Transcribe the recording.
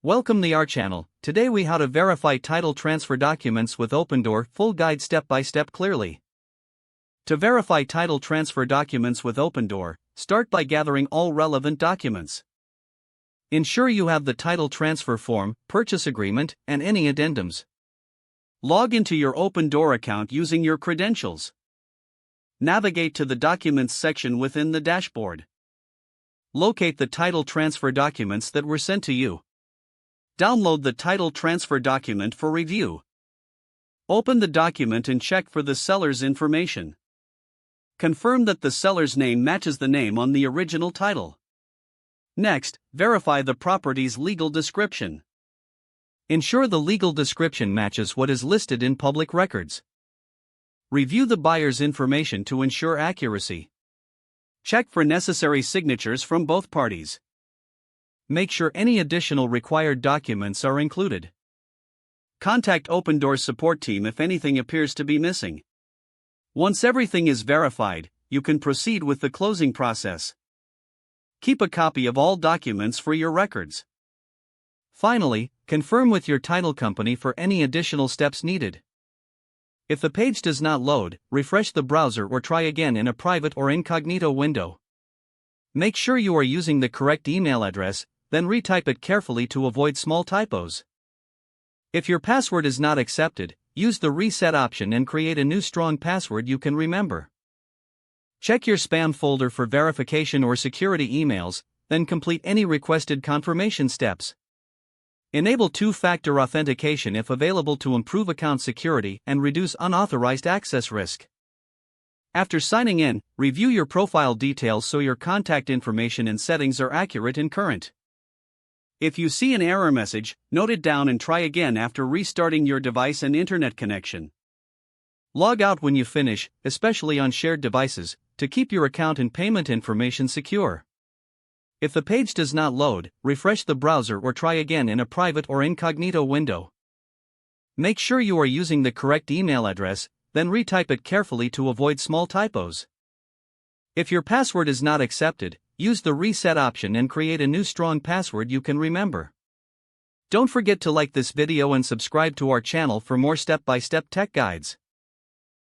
Welcome to our channel. Today we how to verify title transfer documents with Opendoor, full guide step by step clearly. To verify title transfer documents with Opendoor, start by gathering all relevant documents. Ensure you have the title transfer form, purchase agreement, and any addendums. Log into your Opendoor account using your credentials. Navigate to the Documents section within the dashboard. Locate the title transfer documents that were sent to you. Download the title transfer document for review. Open the document and check for the seller's information. Confirm that the seller's name matches the name on the original title. Next, verify the property's legal description. Ensure the legal description matches what is listed in public records. Review the buyer's information to ensure accuracy. Check for necessary signatures from both parties. Make sure any additional required documents are included. Contact Opendoor's support team if anything appears to be missing. Once everything is verified, you can proceed with the closing process. Keep a copy of all documents for your records. Finally, confirm with your title company for any additional steps needed. If the page does not load, refresh the browser or try again in a private or incognito window. Make sure you are using the correct email address, then retype it carefully to avoid small typos. If your password is not accepted, use the reset option and create a new strong password you can remember. Check your spam folder for verification or security emails, then complete any requested confirmation steps. Enable two-factor authentication if available to improve account security and reduce unauthorized access risk. After signing in, review your profile details so your contact information and settings are accurate and current. If you see an error message, note it down and try again after restarting your device and internet connection. Log out when you finish, especially on shared devices, to keep your account and payment information secure. If the page does not load, refresh the browser or try again in a private or incognito window. Make sure you are using the correct email address, then retype it carefully to avoid small typos. If your password is not accepted, use the reset option and create a new strong password you can remember. Don't forget to like this video and subscribe to our channel for more step-by-step tech guides.